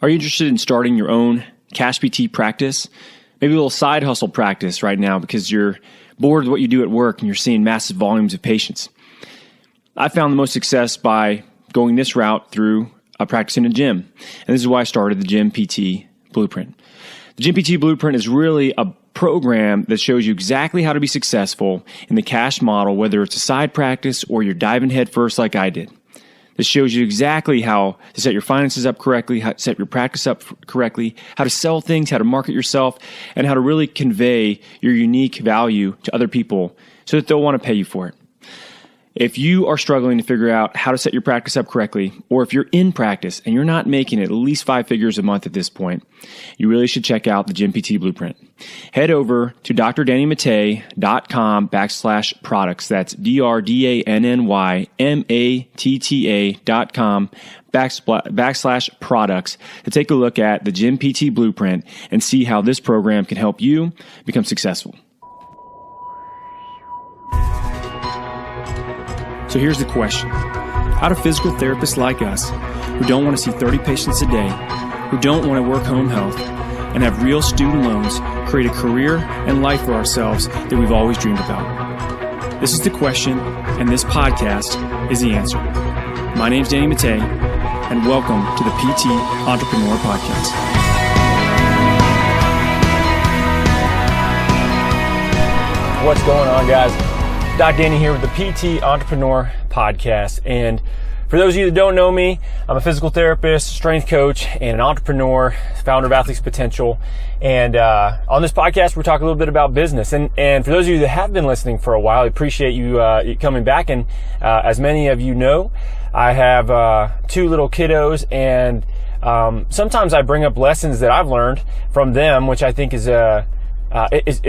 Are you interested in starting your own cash PT practice? Maybe a little side hustle practice right now because you're bored with what you do at work and you're seeing massive volumes of patients. I found the most success by going this route through a practice in a gym. And this is why I started the Gym PT Blueprint. The Gym PT Blueprint is really a program that shows you exactly how to be successful in the cash model, whether it's a side practice or you're diving head first like I did. This shows you exactly how to set your finances up correctly, how to set your practice up correctly, how to sell things, how to market yourself, and how to really convey your unique value to other people so that they'll want to pay you for it. If you are struggling to figure out how to set your practice up correctly, or if you're in practice and you're not making at least 5 figures a month at this point, you really should check out the Gym PT Blueprint. Head over to drdannymattei.com/products. That's DRDANNYMATTA.com/products to take a look at the Gym PT Blueprint and see how this program can help you become successful. So here's the question. How do physical therapists like us, who don't want to see 30 patients a day, who don't want to work home health, and have real student loans, create a career and life for ourselves that we've always dreamed about? This is the question, and this podcast is the answer. My name's Danny Mattei, and welcome to the PT Entrepreneur Podcast. What's going on, guys? Doc Danny here with the PT Entrepreneur Podcast. And for those of you that don't know me, I'm a physical therapist, strength coach, and an entrepreneur, founder of Athletes Potential. And on this podcast, we talk a little bit about business. And for those of you that have been listening for a while, I appreciate you coming back. And as many of you know, I have 2 little kiddos, and sometimes I bring up lessons that I've learned from them, which I think is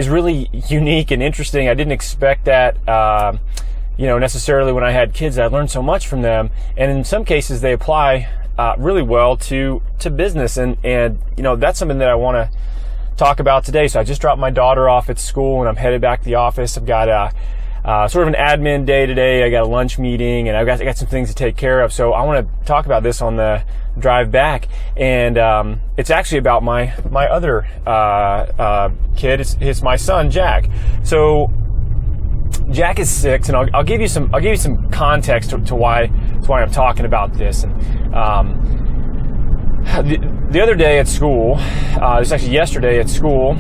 really unique and interesting. I didn't expect that, necessarily when I had kids. I learned so much from them, and in some cases they apply really well to business, and that's something that I want to talk about today. So I just dropped my daughter off at school, and I'm headed back to the office. I've got sort of an admin day today. I got a lunch meeting, and I got some things to take care of. So I want to talk about this on the drive back, and it's actually about my other kid. It's my son Jack. So Jack is 6, and I'll give you some context to why I'm talking about this. And the other day at school, it was actually yesterday at school,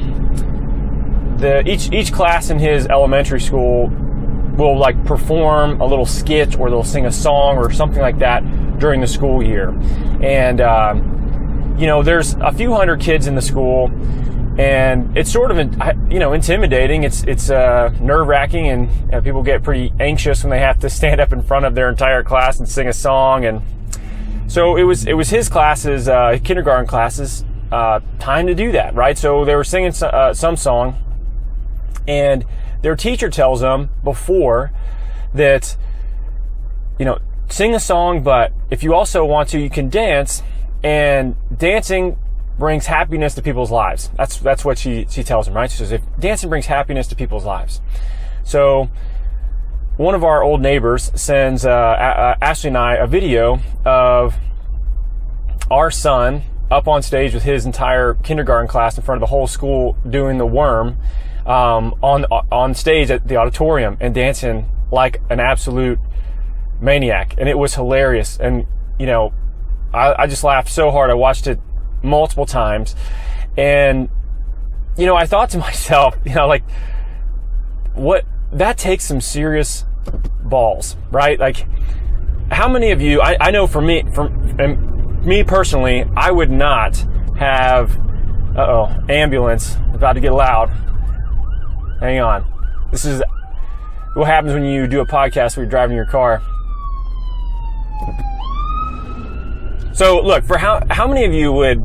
each class in his elementary school will like perform a little skit, or they'll sing a song or something like that during the school year. And there's a few hundred kids in the school, and it's sort of intimidating. It's nerve-wracking, and people get pretty anxious when they have to stand up in front of their entire class and sing a song. And so it was his classes, kindergarten classes, time to do that, right? So they were singing some song, and their teacher tells them before that, sing a song, but if you also want to, you can dance, and dancing brings happiness to people's lives. That's what she tells them, right? She says, if dancing brings happiness to people's lives. So one of our old neighbors sends Ashley and I a video of our son up on stage with his entire kindergarten class in front of the whole school doing the worm on stage at the auditorium and dancing like an absolute maniac. And it was hilarious. And, I just laughed so hard. I watched it multiple times. And, I thought to myself, that takes some serious balls, right? Like, how many of you, I know for me personally, I would not have, ambulance, about to get loud. Hang on. This is what happens when you do a podcast where you're driving your car. So look, for how many of you would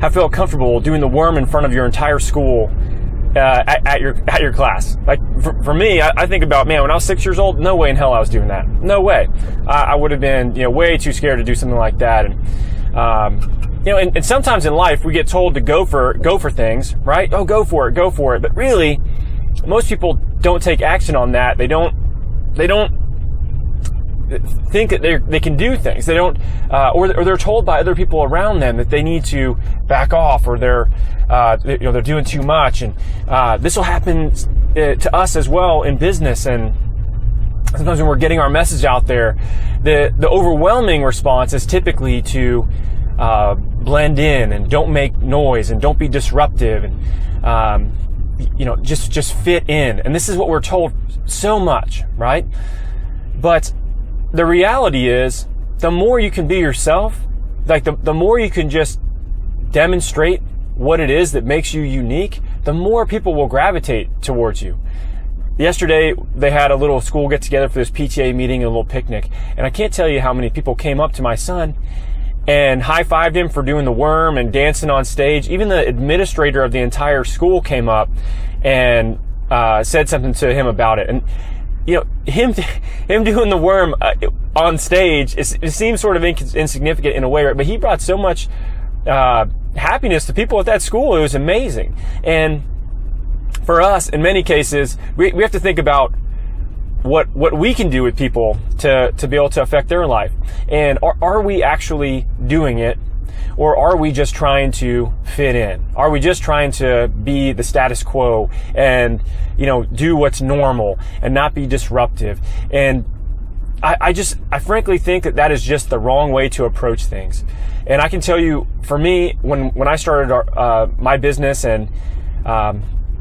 have felt comfortable doing the worm in front of your entire school at your class? Like for me, I think about, man, when I was 6 years old, no way in hell I was doing that. No way. I would have been, way too scared to do something like that. And and sometimes in life we get told to go for things, right? Oh, go for it. But really, most people don't take action on that. They don't think that they can do things. They don't, or they're told by other people around them that they need to back off, or they're doing too much. And this will happen to us as well in business. And sometimes when we're getting our message out there, the overwhelming response is typically to blend in and don't make noise and don't be disruptive and just fit in. And this is what we're told so much, right? But the reality is, the more you can be yourself, like the more you can just demonstrate what it is that makes you unique, the more people will gravitate towards you. Yesterday, they had a little school get together for this PTA meeting, a little picnic, and I can't tell you how many people came up to my son and high-fived him for doing the worm and dancing on stage. Even the administrator of the entire school came up and said something to him about it. And him doing the worm on stage, it seems sort of insignificant in a way, right? But he brought so much happiness to people at that school. It was amazing. And for us, in many cases, we have to think about what we can do with people to be able to affect their life. And are we actually doing it, or are we just trying to fit in? Are we just trying to be the status quo and do what's normal and not be disruptive? And I frankly think that is just the wrong way to approach things. And I can tell you, for me, when I started my business and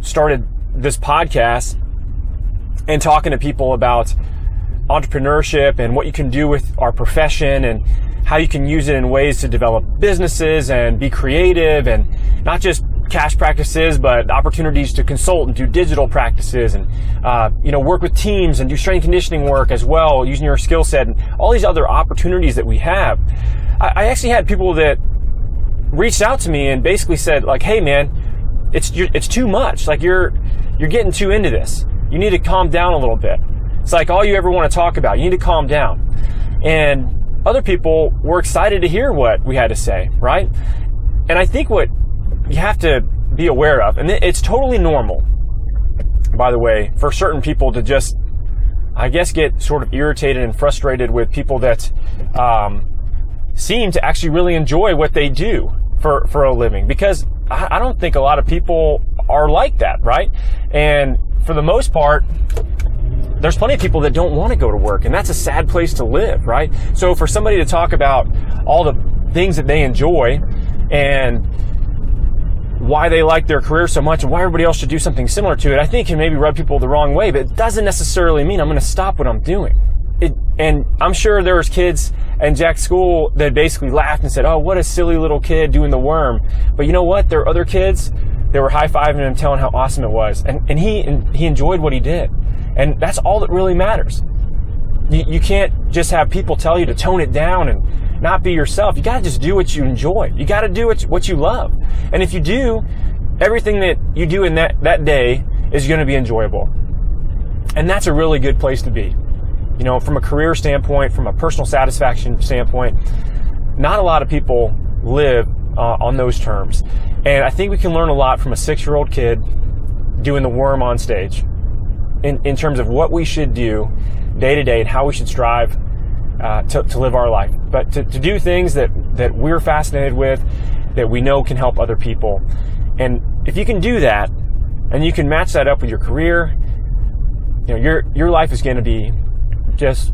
started this podcast and talking to people about entrepreneurship and what you can do with our profession and how you can use it in ways to develop businesses and be creative, and not just cash practices, but opportunities to consult and do digital practices and, work with teams and do strength and conditioning work as well, using your skill set and all these other opportunities that we have. I actually had people that reached out to me and basically said, like, hey man, it's too much. Like you're getting too into this. You need to calm down a little bit. It's like all you ever want to talk about. You need to calm down. And other people were excited to hear what we had to say, right? And I think what you have to be aware of, and it's totally normal, by the way, for certain people to just, I guess, get sort of irritated and frustrated with people that seem to actually really enjoy what they do for a living, because I don't think a lot of people are like that, right? And for the most part, there's plenty of people that don't want to go to work, and that's a sad place to live, right? So for somebody to talk about all the things that they enjoy and why they like their career so much and why everybody else should do something similar to it, I think can maybe rub people the wrong way, but it doesn't necessarily mean I'm going to stop what I'm doing. And I'm sure there was kids in Jack's school that basically laughed and said, oh, what a silly little kid doing the worm. But you know what? There were other kids that were high-fiving him, telling how awesome it was. And he enjoyed what he did. And that's all that really matters. You can't just have people tell you to tone it down and not be yourself. You got to just do what you enjoy. You got to do what you love. And if you do, everything that you do in that day is going to be enjoyable. And that's a really good place to be. From a career standpoint, from a personal satisfaction standpoint, not a lot of people live on those terms. And I think we can learn a lot from a 6-year-old kid doing the worm on stage in terms of what we should do day to day and how we should strive to live our life. But to do things that we're fascinated with, that we know can help other people. And if you can do that, and you can match that up with your career, your life is going to be just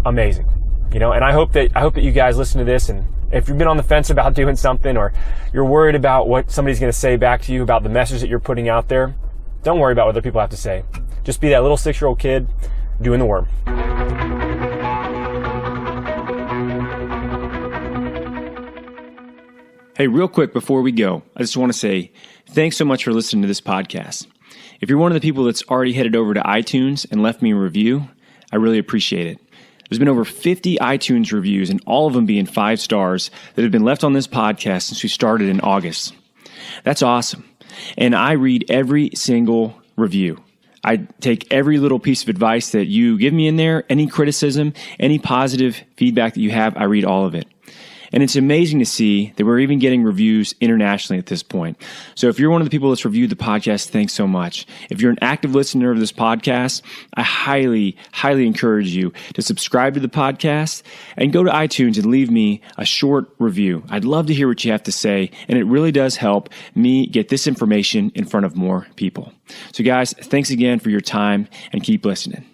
amazing. And I hope that you guys listen to this, and if you've been on the fence about doing something, or you're worried about what somebody's going to say back to you about the message that you're putting out there, don't worry about what other people have to say. Just be that little 6-year-old kid doing the worm. Hey, real quick before we go, I just want to say thanks so much for listening to this podcast. If you're one of the people that's already headed over to iTunes and left me a review, I really appreciate it. There's been over 50 iTunes reviews, and all of them being 5 stars, that have been left on this podcast since we started in August. That's awesome. And I read every single review. I take every little piece of advice that you give me in there, any criticism, any positive feedback that you have, I read all of it. And it's amazing to see that we're even getting reviews internationally at this point. So if you're one of the people that's reviewed the podcast, thanks so much. If you're an active listener of this podcast, I highly, highly encourage you to subscribe to the podcast and go to iTunes and leave me a short review. I'd love to hear what you have to say, and it really does help me get this information in front of more people. So guys, thanks again for your time, and keep listening.